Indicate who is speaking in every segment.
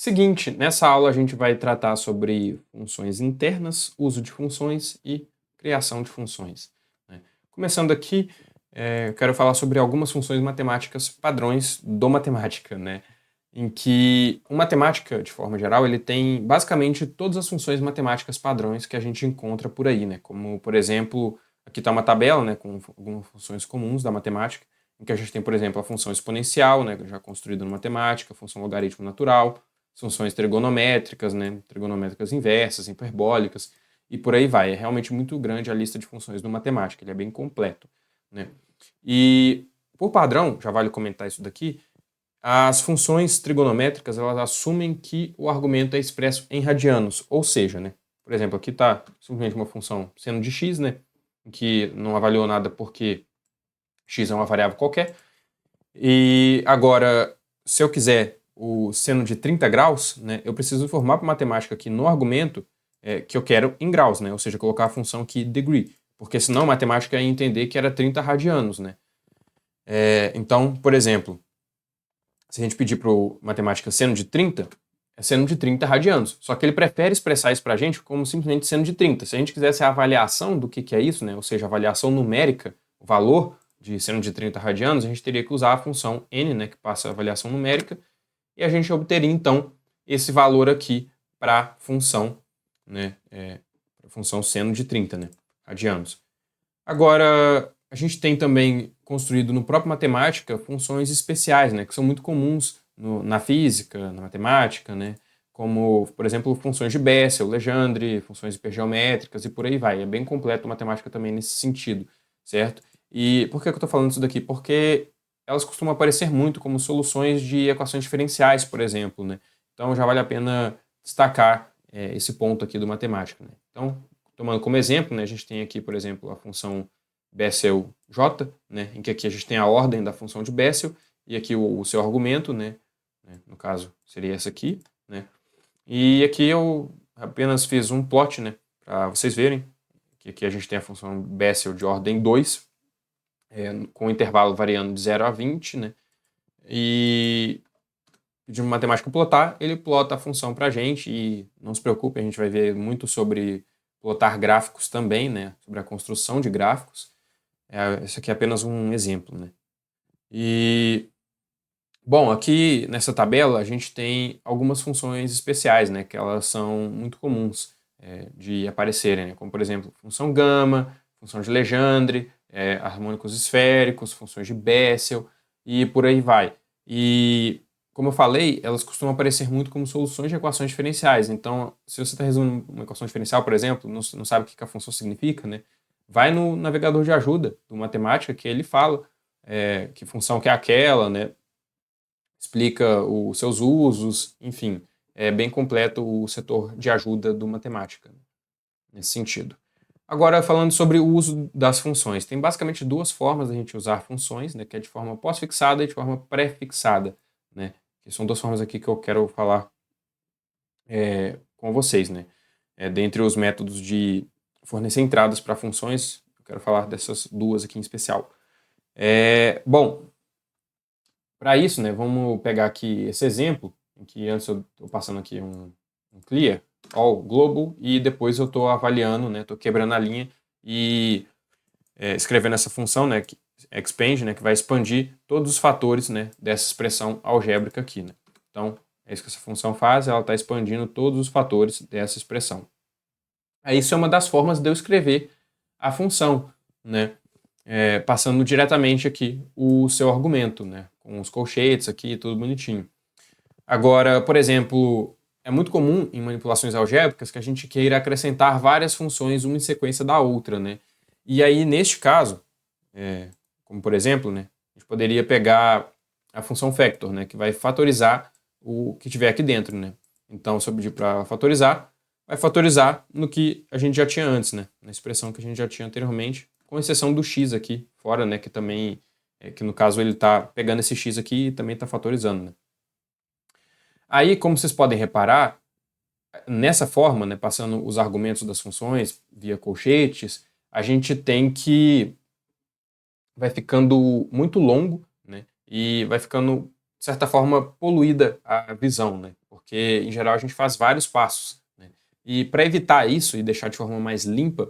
Speaker 1: Seguinte, nessa aula a gente vai tratar sobre funções internas, uso de funções e criação de funções, né? Começando aqui, eu quero falar sobre algumas funções matemáticas padrões do matemática, né? Em que o matemática, de forma geral, ele tem basicamente todas as funções matemáticas padrões que a gente encontra por aí, né? Como, por exemplo, aqui está uma tabela, né, com algumas funções comuns da matemática, em que a gente tem, por exemplo, a função exponencial, né, já construída no matemática, a função logaritmo natural, funções trigonométricas, né, trigonométricas inversas, hiperbólicas, e por aí vai. É realmente muito grande a lista de funções do matemática, ele é bem completo, né? E, por padrão, já vale comentar isso daqui, as funções trigonométricas, elas assumem que o argumento é expresso em radianos, ou seja, né, por exemplo, aqui está simplesmente uma função seno de x, né, que não avaliou nada porque x é uma variável qualquer, e agora, se eu quiser o seno de 30 graus, né, eu preciso informar para a matemática aqui no argumento que eu quero em graus, né, ou seja, colocar a função aqui degree, porque senão a matemática ia entender que era 30 radianos. Né. Então, por exemplo, se a gente pedir para o matemática seno de 30, é seno de 30 radianos. Só que ele prefere expressar isso para a gente como simplesmente seno de 30. Se a gente quisesse a avaliação do que é isso, né, ou seja, a avaliação numérica, o valor de seno de 30 radianos, a gente teria que usar a função n, né, que passa a avaliação numérica, e a gente obteria, então, esse valor aqui para a função, né, função seno de 30, né, radianos. Agora, a gente tem também construído no próprio matemática funções especiais, né, que são muito comuns na física, na matemática, né, como, por exemplo, funções de Bessel, Legendre, funções hipergeométricas e por aí vai. É bem completo a matemática também nesse sentido, certo? E por que eu estou falando isso daqui? Porque elas costumam aparecer muito como soluções de equações diferenciais, por exemplo, né? Então já vale a pena destacar esse ponto aqui do matemática, né? Então, tomando como exemplo, né, a gente tem aqui, por exemplo, a função Bessel-J, né, em que aqui a gente tem a ordem da função de Bessel e aqui o seu argumento, né, no caso seria essa aqui, né, e aqui eu apenas fiz um plot, né, para vocês verem que aqui a gente tem a função Bessel de ordem 2, com o intervalo variando de 0 a 20, né, e de matemática plotar, ele plota a função para a gente e não se preocupe, a gente vai ver muito sobre plotar gráficos também, né, sobre a construção de gráficos. Esse aqui é apenas um exemplo, né. E, bom, aqui nessa tabela a gente tem algumas funções especiais, né, que elas são muito comuns de aparecerem, né, como por exemplo, função gama, função de Legendre, harmônicos esféricos, funções de Bessel e por aí vai. E, como eu falei, elas costumam aparecer muito como soluções de equações diferenciais. Então, se você está resolvendo uma equação diferencial, por exemplo, não sabe o que a função significa, né, vai no navegador de ajuda do matemática que ele fala que função que é aquela, né, explica os seus usos, enfim, é bem completo o setor de ajuda do matemática, nesse sentido. Agora, falando sobre o uso das funções, tem basicamente duas formas da gente usar funções, né, que é de forma pós-fixada e de forma pré-fixada, né, que são duas formas aqui que eu quero falar com vocês, né. Dentre os métodos de fornecer entradas para funções, eu quero falar dessas duas aqui em especial. Bom, para isso, né, vamos pegar aqui esse exemplo, em que antes eu estou passando aqui um clear, all global, e depois eu estou avaliando, né, estou quebrando a linha e escrevendo essa função, né, que expand, né, que vai expandir todos os fatores, né, dessa expressão algébrica aqui. Né. Então, é isso que essa função faz, ela está expandindo todos os fatores dessa expressão. Aí isso é uma das formas de eu escrever a função, né, passando diretamente aqui o seu argumento, né, com os colchetes aqui, tudo bonitinho. Agora, por exemplo, é muito comum em manipulações algébricas que a gente queira acrescentar várias funções uma em sequência da outra, né? E aí, neste caso, como por exemplo, né, a gente poderia pegar a função factor, né, que vai fatorizar o que tiver aqui dentro, né? Então, se eu pedir para fatorizar, vai fatorizar no que a gente já tinha antes, né? Na expressão que a gente já tinha anteriormente, com exceção do x aqui fora, né, que também, que no caso ele está pegando esse x aqui e também está fatorizando, né? Aí, como vocês podem reparar, nessa forma, né, passando os argumentos das funções via colchetes, a gente tem que vai ficando muito longo, né, e vai ficando, de certa forma, poluída a visão, né, porque em geral a gente faz vários passos, né? E para evitar isso e deixar de forma mais limpa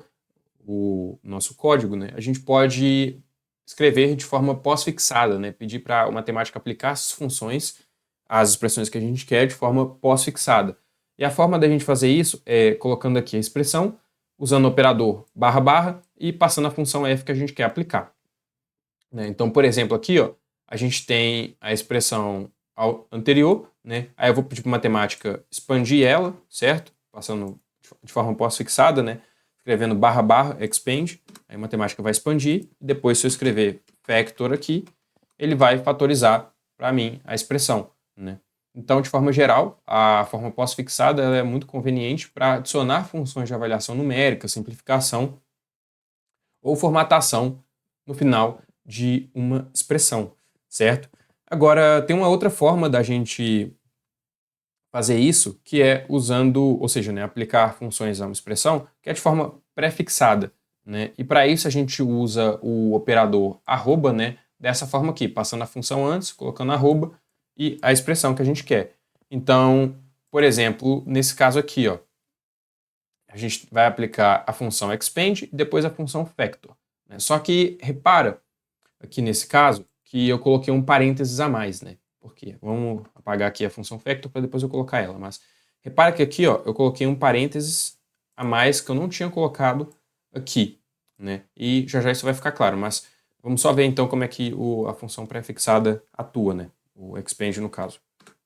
Speaker 1: o nosso código, né, a gente pode escrever de forma pós-fixada, né, pedir para o matemático aplicar as funções, as expressões que a gente quer de forma pós-fixada. E a forma da gente fazer isso é colocando aqui a expressão, usando o operador barra barra e passando a função f que a gente quer aplicar, né? Então, por exemplo, aqui ó, a gente tem a expressão anterior, né? Aí eu vou pedir para a matemática expandir ela, certo? Passando de forma pós-fixada, né? Escrevendo barra barra expand, aí a matemática vai expandir, e depois se eu escrever factor aqui, ele vai fatorizar para mim a expressão, né? Então, de forma geral, a forma pós-fixada é muito conveniente para adicionar funções de avaliação numérica, simplificação ou formatação no final de uma expressão, certo? Agora, tem uma outra forma da gente fazer isso, que é usando, ou seja, né, aplicar funções a uma expressão, que é de forma pré-fixada, né? E para isso a gente usa o operador arroba, né, dessa forma aqui, passando a função antes, colocando arroba e a expressão que a gente quer. Então, por exemplo, nesse caso aqui, ó, a gente vai aplicar a função expand e depois a função factor, né? Só que repara aqui nesse caso que eu coloquei um parênteses a mais, né? Porque vamos apagar aqui a função factor para depois eu colocar ela, mas repara que aqui ó, eu coloquei um parênteses a mais que eu não tinha colocado aqui, né? E já já isso vai ficar claro, mas vamos só ver então como é que a função prefixada atua, né? O expand no caso.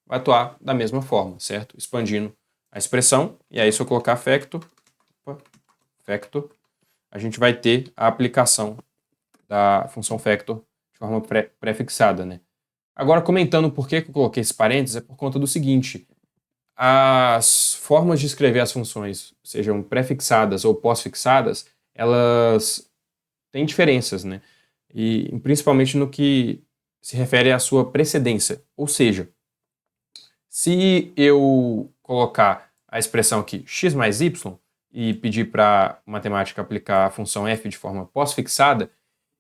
Speaker 1: Vai atuar da mesma forma, certo? Expandindo a expressão, e aí se eu colocar factor, a gente vai ter a aplicação da função factor de forma pré-fixada, né? Agora, comentando por que eu coloquei esse parênteses, é por conta do seguinte: as formas de escrever as funções, sejam pré-fixadas ou pós-fixadas, elas têm diferenças, né? E principalmente no que se refere à sua precedência. Ou seja, se eu colocar a expressão aqui x mais y e pedir para a matemática aplicar a função f de forma pós-fixada,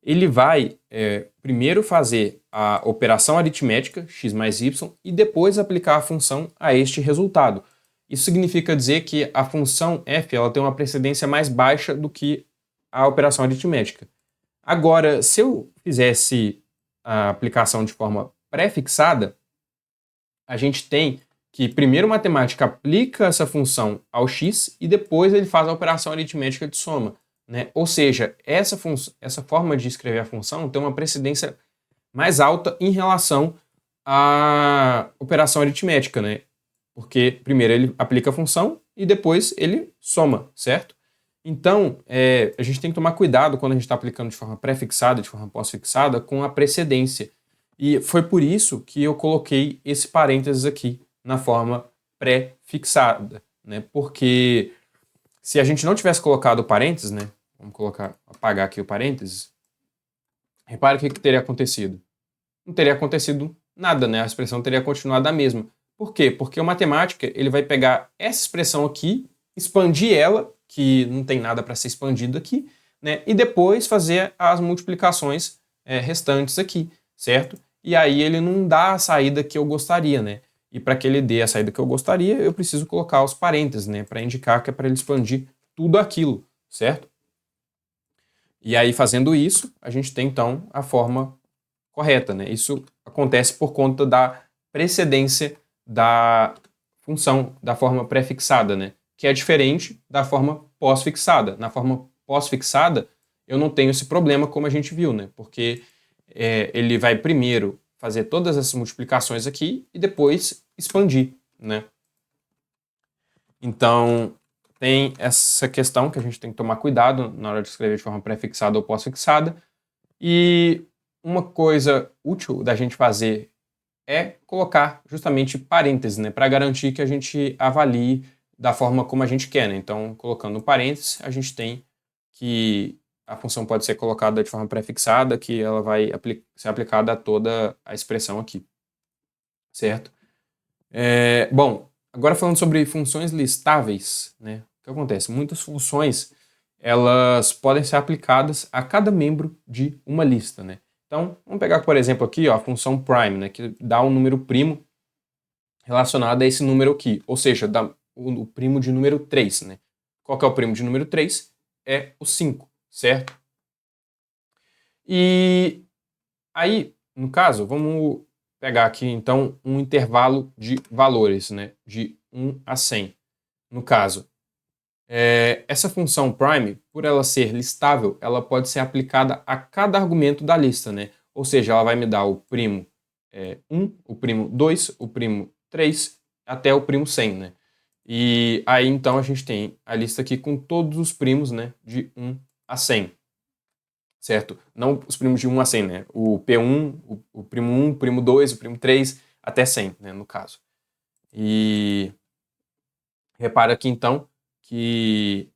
Speaker 1: ele vai primeiro fazer a operação aritmética, x mais y, e depois aplicar a função a este resultado. Isso significa dizer que a função f ela tem uma precedência mais baixa do que a operação aritmética. Agora, se eu fizesse a aplicação de forma pré-fixada, a gente tem que primeiro o matemático aplica essa função ao x e depois ele faz a operação aritmética de soma, né? Ou seja, essa forma de escrever a função tem uma precedência mais alta em relação à operação aritmética, né? Porque primeiro ele aplica a função e depois ele soma, certo? Então, a gente tem que tomar cuidado quando a gente está aplicando de forma pré-fixada, de forma pós-fixada, com a precedência. E foi por isso que eu coloquei esse parênteses aqui na forma pré-fixada, né? Porque se a gente não tivesse colocado o parênteses, né? Vamos apagar aqui o parênteses. Repare o que teria acontecido. Não teria acontecido nada, né? A expressão teria continuado a mesma. Por quê? Porque o matemática ele vai pegar essa expressão aqui, expandir ela, que não tem nada para ser expandido aqui, né? E depois fazer as multiplicações restantes aqui, certo? E aí ele não dá a saída que eu gostaria, né? E para que ele dê a saída que eu gostaria, eu preciso colocar os parênteses, né? Para indicar que é para ele expandir tudo aquilo, certo? E aí, fazendo isso, a gente tem, então, a forma correta, né? Isso acontece por conta da precedência da função, da forma pré-fixada, né? Que é diferente da forma pós-fixada. Na forma pós-fixada, eu não tenho esse problema, como a gente viu, né? Porque ele vai primeiro fazer todas essas multiplicações aqui e depois expandir, né? Então, tem essa questão que a gente tem que tomar cuidado na hora de escrever de forma pré-fixada ou pós-fixada. E uma coisa útil da gente fazer é colocar justamente parênteses, né, para garantir que a gente avalie da forma como a gente quer, né? Então, colocando um parênteses, a gente tem que a função pode ser colocada de forma pré-fixada, que ela vai ser aplicada a toda a expressão aqui, certo? Bom, agora falando sobre funções listáveis, né? O que acontece? Muitas funções elas podem ser aplicadas a cada membro de uma lista, né? Então, vamos pegar, por exemplo, aqui ó, a função prime, né, que dá um número primo relacionada a esse número aqui, ou seja, o primo de número 3, né? Qual que é o primo de número 3? É o 5, certo? E aí, no caso, vamos pegar aqui, então, um intervalo de valores, né? De 1 a 100. No caso, essa função prime, por ela ser listável, ela pode ser aplicada a cada argumento da lista, né? Ou seja, ela vai me dar o primo 1, o primo 2, o primo 3, até o primo 100, né? E aí, então, a gente tem a lista aqui com todos os primos, né? De 1 a 100, certo? Não os primos de 1 a 100, né? O P1, o primo 1, o primo 2, o primo 3, até 100, né? No caso. E repara aqui, então, que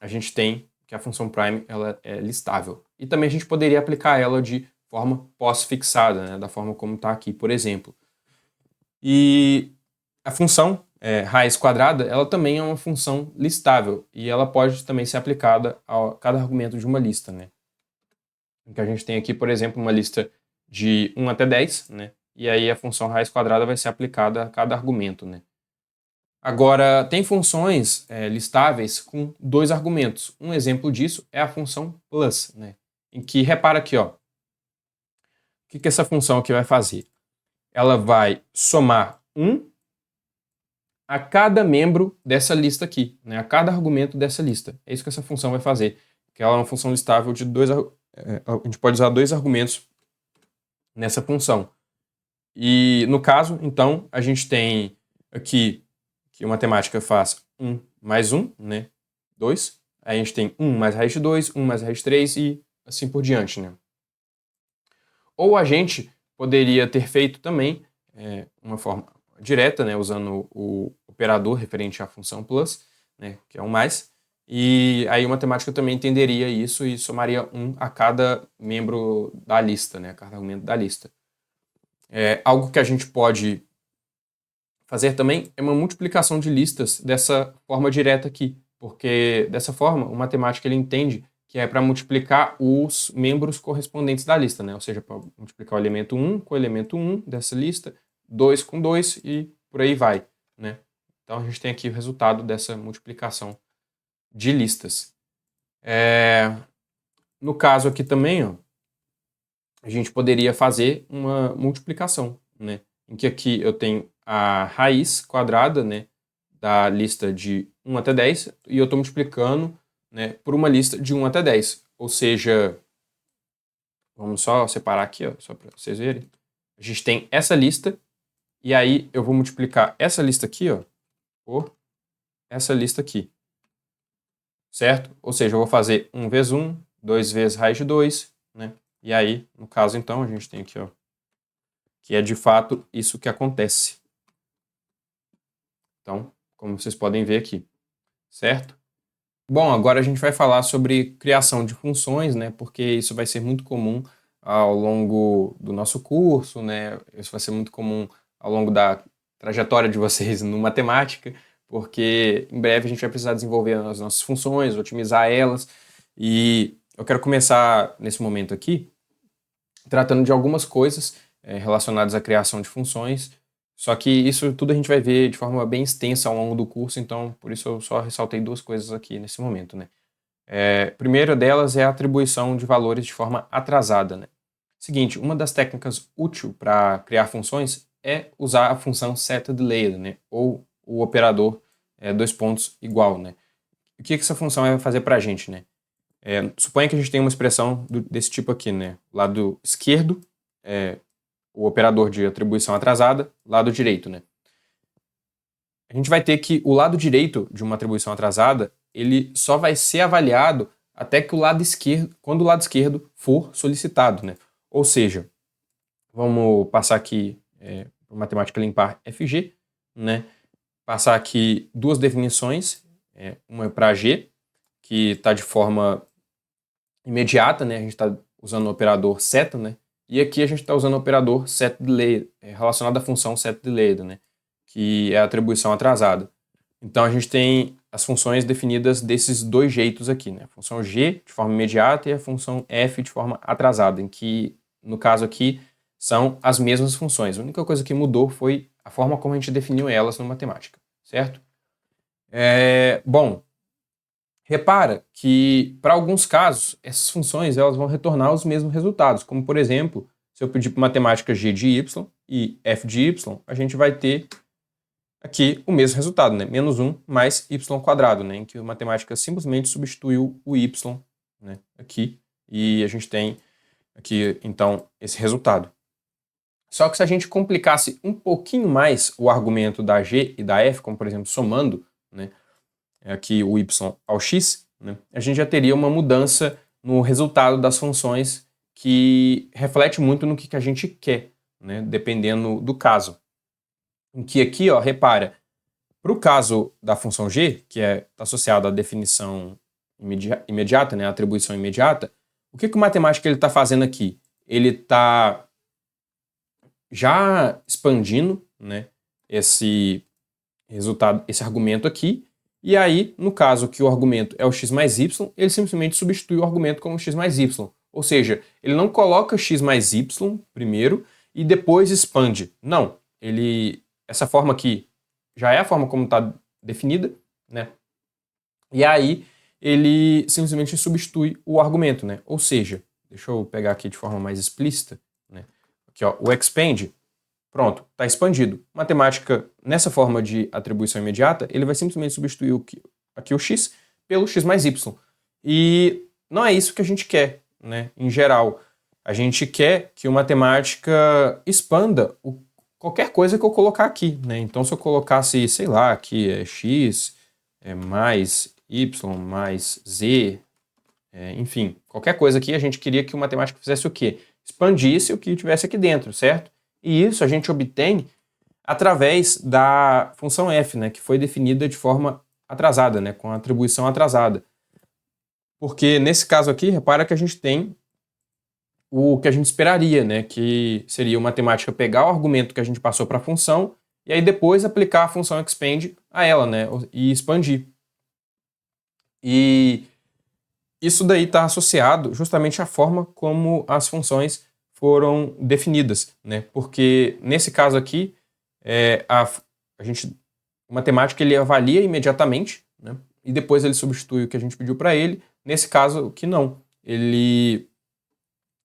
Speaker 1: a gente tem que a função prime ela é listável. E também a gente poderia aplicar ela de forma pós-fixada, né, da forma como está aqui, por exemplo. E a função raiz quadrada, ela também é uma função listável e ela pode também ser aplicada a cada argumento de uma lista, né? Que a gente tem aqui, por exemplo, uma lista de 1 até 10, né? E aí a função raiz quadrada vai ser aplicada a cada argumento, né? Agora, tem funções listáveis com 2 argumentos. Um exemplo disso é a função plus, né? Em que, repara aqui, ó, o que essa função aqui vai fazer? Ela vai somar 1 a cada membro dessa lista aqui, né? A cada argumento dessa lista. É isso que essa função vai fazer, que ela é uma função listável de a gente pode usar 2 argumentos nessa função. E, no caso, então, a gente tem aqui que a matemática faz 1 mais 1, né? 2. Aí a gente tem 1 mais raiz de 2, 1 mais raiz de 3 e assim por diante, né? Ou a gente poderia ter feito também uma forma direta, né? Usando o operador referente à função plus, né? Que é um mais. E aí a matemática também entenderia isso e somaria 1 a cada membro da lista, né? A cada argumento da lista. Algo que a gente pode fazer também é uma multiplicação de listas dessa forma direta aqui, porque dessa forma o matemático ele entende que é para multiplicar os membros correspondentes da lista, né? Ou seja, para multiplicar o elemento 1 com o elemento 1 dessa lista, 2 com 2 e por aí vai, né? Então a gente tem aqui o resultado dessa multiplicação de listas. No caso aqui também, ó, a gente poderia fazer uma multiplicação, né? Em que aqui eu tenho a raiz quadrada, né, da lista de 1 até 10 e eu estou multiplicando, né, por uma lista de 1 até 10. Ou seja, vamos só separar aqui, ó, só para vocês verem. A gente tem essa lista e aí eu vou multiplicar essa lista aqui, ó, por essa lista aqui, certo? Ou seja, eu vou fazer 1 vezes 1, 2 vezes raiz de 2, né? E aí, no caso, então, a gente tem aqui, ó, que é de fato isso que acontece. Então, como vocês podem ver aqui, certo? Bom, agora a gente vai falar sobre criação de funções, né? Porque isso vai ser muito comum ao longo do nosso curso, né? Isso vai ser muito comum ao longo da trajetória de vocês no matemática, porque em breve a gente vai precisar desenvolver as nossas funções, otimizar elas, e eu quero começar nesse momento aqui tratando de algumas coisas relacionadas à criação de funções. Só que isso tudo a gente vai ver de forma bem extensa ao longo do curso, então por isso eu só ressaltei 2 coisas aqui nesse momento, né? Primeira delas é a atribuição de valores de forma atrasada, né? Seguinte, uma das técnicas úteis para criar funções é usar a função setDelayed, né? Ou o operador 2 pontos igual, né? O que essa função vai fazer para a gente, né? Suponha que a gente tem uma expressão desse tipo aqui, né? Lado esquerdo o operador de atribuição atrasada, lado direito, né? A gente vai ter que o lado direito de uma atribuição atrasada, ele só vai ser avaliado até que o lado esquerdo, quando o lado esquerdo for solicitado, né? Ou seja, vamos passar aqui matemática limpar FG, né? Passar aqui 2 definições, uma para G, que está de forma imediata, né? A gente está usando o operador set, né? E aqui a gente está usando o operador setDelayed, relacionado à função setDelayed, né? Que é a atribuição atrasada. Então a gente tem as funções definidas desses 2 jeitos aqui, né? A função G de forma imediata e a função F de forma atrasada, em que, no caso aqui, são as mesmas funções. A única coisa que mudou foi a forma como a gente definiu elas no matemática, certo? Bom, repara que para alguns casos essas funções elas vão retornar os mesmos resultados, como por exemplo, se eu pedir para matemática g de y e f de y, a gente vai ter aqui o mesmo resultado, né? Menos 1 mais y², né? Em que a matemática simplesmente substituiu o y, né? Aqui, e a gente tem aqui, então, esse resultado. Só que se a gente complicasse um pouquinho mais o argumento da g e da f, como por exemplo, somando, né? Aqui o y ao x, né? A gente já teria uma mudança no resultado das funções que reflete muito no que a gente quer, né? Dependendo do caso. Em que aqui, ó, repara, para o caso da função g, que está associado à definição imediata, né, a atribuição imediata, o que o matemático está fazendo aqui? Ele está já expandindo, né, esse resultado, esse argumento aqui, e aí, no caso que o argumento é o x mais y, ele simplesmente substitui o argumento como x mais y. Ou seja, ele não coloca x mais y primeiro e depois expande. Não, essa forma aqui já é a forma como está definida, né? E aí ele simplesmente substitui o argumento, né? Ou seja, deixa eu pegar aqui de forma mais explícita, né? Aqui, ó, o expand, pronto, está expandido. Matemática, nessa forma de atribuição imediata, ele vai simplesmente substituir aqui o x pelo x mais y. E não é isso que a gente quer, né? Em geral, a gente quer que o matemática expanda qualquer coisa que eu colocar aqui, né? Então, se eu colocasse, sei lá, aqui é x mais y mais z, enfim, qualquer coisa aqui, a gente queria que o matemático fizesse o quê? Expandisse o que tivesse aqui dentro, certo? E isso a gente obtém através da função f, né? Que foi definida de forma atrasada, né? Com a atribuição atrasada. Porque nesse caso aqui, repara que a gente tem o que a gente esperaria, né? Que seria o matemática pegar o argumento que a gente passou para a função e aí depois aplicar a função expand a ela, né? E expandir. E isso daí está associado justamente à forma como as funções foram definidas, né? Porque nesse caso aqui, o matemático ele avalia imediatamente, né? E depois ele substitui o que a gente pediu para ele. Nesse caso que não, ele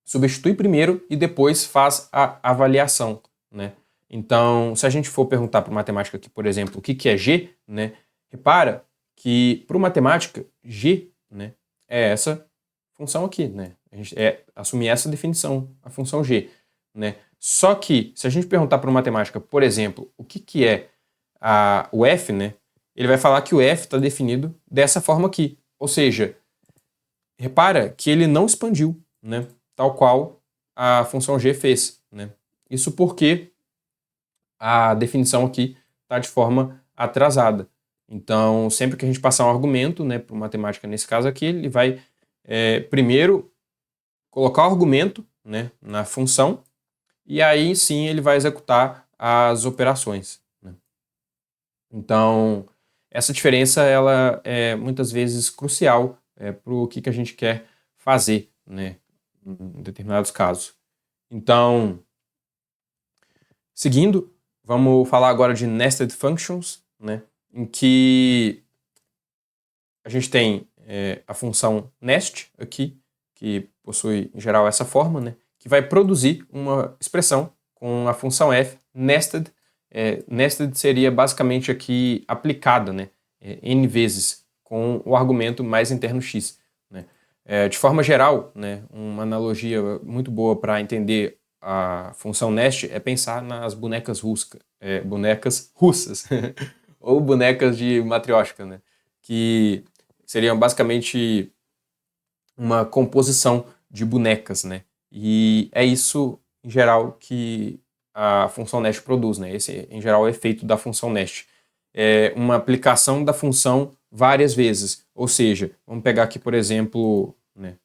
Speaker 1: substitui primeiro e depois faz a avaliação, né? Então, se a gente for perguntar para o matemática aqui, por exemplo, o que é g, né? Repara que para o matemática g, né, é essa função aqui, né? A gente assumir essa definição, a função g, né? Só que se a gente perguntar para o matemática, por exemplo, o que é o f, né? Ele vai falar que o f está definido dessa forma aqui. Ou seja, repara que ele não expandiu, né? Tal qual a função g fez, né? Isso porque a definição aqui está de forma atrasada. Então, sempre que a gente passar um argumento, né, para o matemática nesse caso aqui, ele vai primeiro colocar o argumento, né, na função e aí sim ele vai executar as operações, né? Então, essa diferença ela é muitas vezes crucial para o que a gente quer fazer, né, em determinados casos. Então, seguindo, vamos falar agora de nested functions, né, em que a gente tem a função nest aqui, que possui em geral essa forma, né, que vai produzir uma expressão com a função f nested. Nested seria basicamente aqui aplicada, né, n vezes com o argumento mais interno x, né. De forma geral, né, uma analogia muito boa para entender a função nest é pensar nas bonecas russas ou bonecas de matrioshka, né, que seriam basicamente uma composição de bonecas, né, e é isso em geral que a função nest produz, né, esse em geral é o efeito da função nest. É uma aplicação da função várias vezes, ou seja, vamos pegar aqui, por exemplo, né,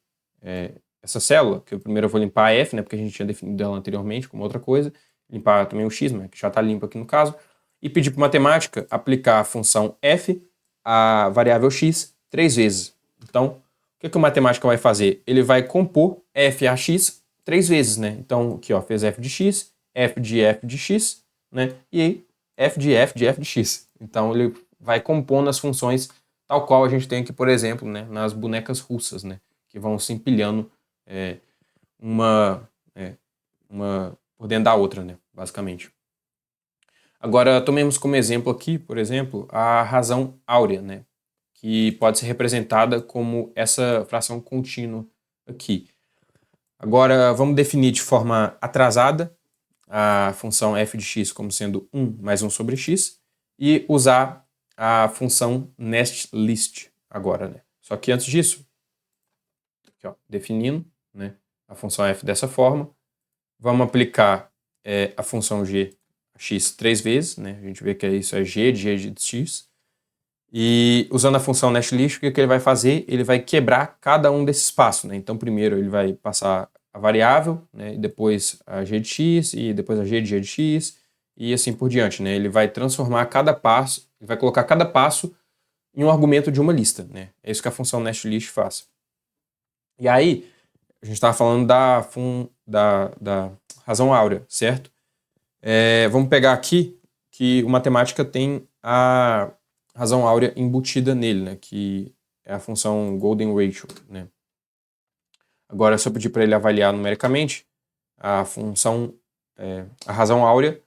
Speaker 1: essa célula, que primeiro eu vou limpar a f, né, porque a gente tinha definido ela anteriormente como outra coisa, limpar também o x, né, que já está limpo aqui no caso, e pedir para a matemática aplicar a função f à variável x 3 vezes. Então, o que o matemática vai fazer? Ele vai compor f a x 3 vezes, né? Então, aqui ó, fez f de x, f de x, né? E f de f de f de x. Então ele vai compondo as funções tal qual a gente tem aqui, por exemplo, né, nas bonecas russas, né, que vão se empilhando uma por dentro da outra, né, basicamente. Agora, tomemos como exemplo aqui, por exemplo, a razão áurea, né, que pode ser representada como essa fração contínua aqui. Agora, vamos definir de forma atrasada a função f de x como sendo 1 mais 1 sobre x e usar a função nestlist agora, né? Só que antes disso, aqui, ó, definindo, né, a função f dessa forma, vamos aplicar a função g x 3 vezes, né? A gente vê que isso é g de x. E usando a função nestlist, o que ele vai fazer? Ele vai quebrar cada um desses passos, né? Então primeiro ele vai passar a variável, né? E depois a g de x, e depois a g de x, e assim por diante, né? Ele vai transformar cada passo, ele vai colocar cada passo em um argumento de uma lista, né? É isso que a função nestlist faz. E aí, a gente estava falando da razão áurea, certo? Vamos pegar aqui que o matemática tem a razão áurea embutida nele, né? Que é a função Golden Ratio, né? Agora, se eu pedir para ele avaliar numericamente, a função, a razão áurea,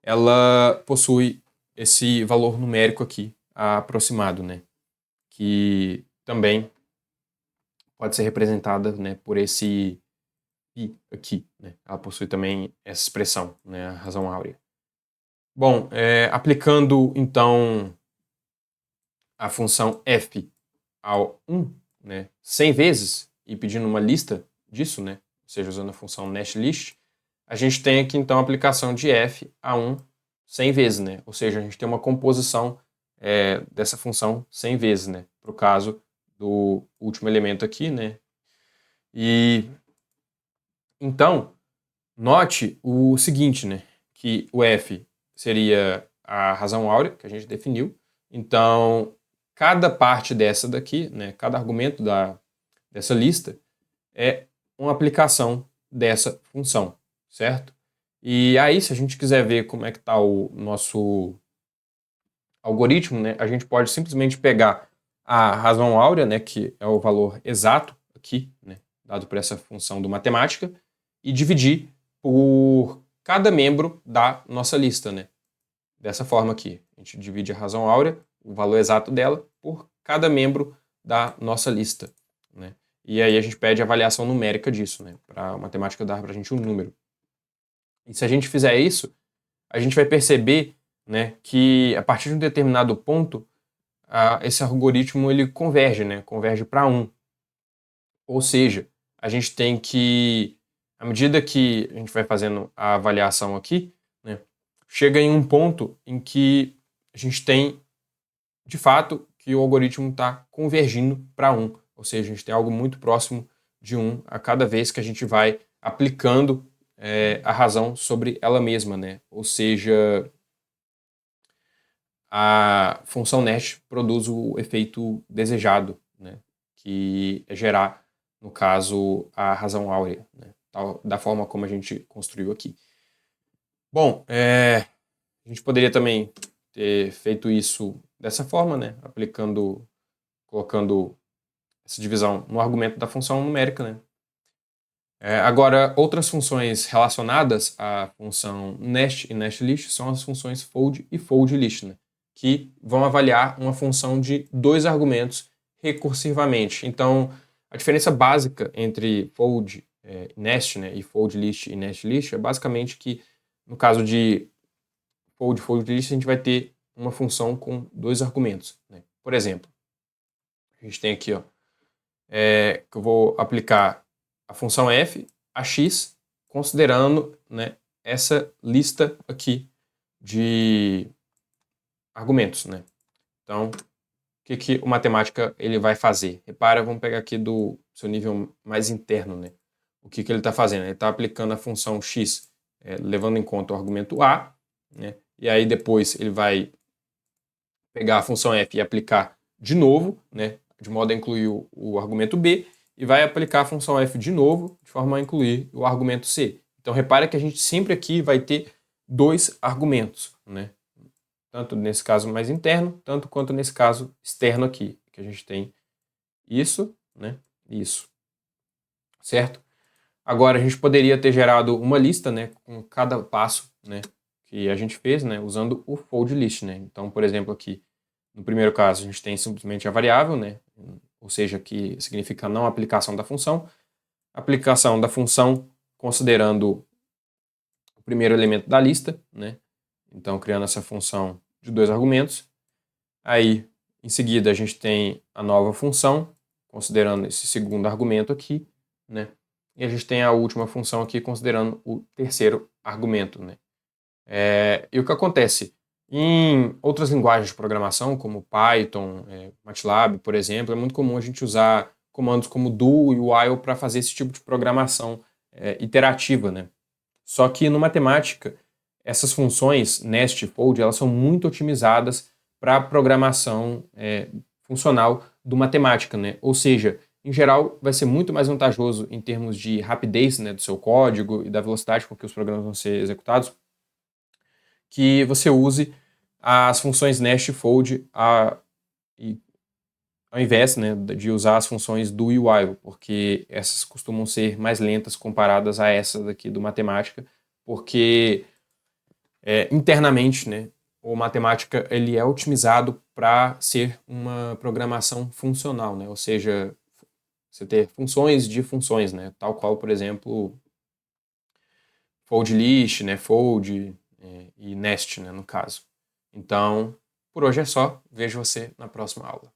Speaker 1: ela possui esse valor numérico aqui, aproximado, né? Que também pode ser representada, né, por esse i aqui, né? Ela possui também essa expressão, né, a razão áurea. Bom, aplicando então a função f ao 1, né, 100 vezes e pedindo uma lista disso, né, ou seja, usando a função nestlist, a gente tem aqui então a aplicação de f a 1 100 vezes, né? Ou seja, a gente tem uma composição dessa função 100 vezes, né? Para o caso do último elemento aqui, né? E então, note o seguinte, né? Que o f seria a razão áurea que a gente definiu. Então, cada parte dessa daqui, né? Cada argumento dessa lista é uma aplicação dessa função, certo? E aí, se a gente quiser ver como é que está o nosso algoritmo, né, a gente pode simplesmente pegar a razão áurea, né, que é o valor exato aqui, né, dado por essa função do matemática, e dividir por cada membro da nossa lista, né? Dessa forma aqui. A gente divide a razão áurea, o valor exato dela, por cada membro da nossa lista, né? E aí a gente pede a avaliação numérica disso, né? Para a matemática dar para a gente um número. E se a gente fizer isso, a gente vai perceber, né, que a partir de um determinado ponto, esse algoritmo ele converge, né? Converge para 1. Ou seja, a gente tem que, à medida que a gente vai fazendo a avaliação aqui, né, chega em um ponto em que a gente tem, de fato, que o algoritmo está convergindo para 1. Ou seja, a gente tem algo muito próximo de 1 a cada vez que a gente vai aplicando a razão sobre ela mesma, né? Ou seja, a função nest produz o efeito desejado, né? Que é gerar, no caso, a razão áurea, né? Da forma como a gente construiu aqui. Bom, a gente poderia também ter feito isso dessa forma, né? Colocando essa divisão no argumento da função numérica, né? Agora, outras funções relacionadas à função nest e nestlist são as funções fold e foldlist, né? Que vão avaliar uma função de 2 argumentos recursivamente. Então, a diferença básica entre fold, nest, né, e foldlist e nestlist é basicamente que, no caso de foldlist, a gente vai ter uma função com 2 argumentos, né? Por exemplo, a gente tem aqui, ó, que eu vou aplicar a função f a x, considerando, né, essa lista aqui de argumentos, né? Então, o que o matemática ele vai fazer? Repara, vamos pegar aqui do seu nível mais interno, né? O que ele está fazendo? Ele está aplicando a função x, levando em conta o argumento a, né? E aí depois ele vai pegar a função f e aplicar de novo, né? De modo a incluir o argumento b, e vai aplicar a função f de novo, de forma a incluir o argumento c. Então repara que a gente sempre aqui vai ter dois argumentos, né? Tanto nesse caso mais interno, tanto quanto nesse caso externo aqui, que a gente tem isso, né? Isso, certo? Agora a gente poderia ter gerado uma lista, né, com cada passo, né, que a gente fez, né, usando o fold list, né? Então, por exemplo, aqui no primeiro caso a gente tem simplesmente a variável, né, ou seja, que significa não aplicação da função, aplicação da função considerando o primeiro elemento da lista, né? Então, criando essa função de dois argumentos. Aí, em seguida, a gente tem a nova função, considerando esse segundo argumento aqui, né? E a gente tem a última função aqui, considerando o terceiro argumento, né? E o que acontece? Em outras linguagens de programação, como Python, MATLAB, por exemplo, é muito comum a gente usar comandos como do e while para fazer esse tipo de programação iterativa, né? Só que no matemática, essas funções nest e fold, elas são muito otimizadas para a programação funcional do matemática, né? Ou seja, em geral, vai ser muito mais vantajoso em termos de rapidez, né, do seu código e da velocidade com que os programas vão ser executados, que você use as funções nest e fold ao invés, né, de usar as funções do e while, porque essas costumam ser mais lentas comparadas a essas aqui do matemática, porque internamente, né, o matemática ele é otimizado para ser uma programação funcional, né, ou seja, você ter funções de funções, né, tal qual, por exemplo, fold list, né, fold e nest, né, no caso. Então, por hoje é só. Vejo você na próxima aula.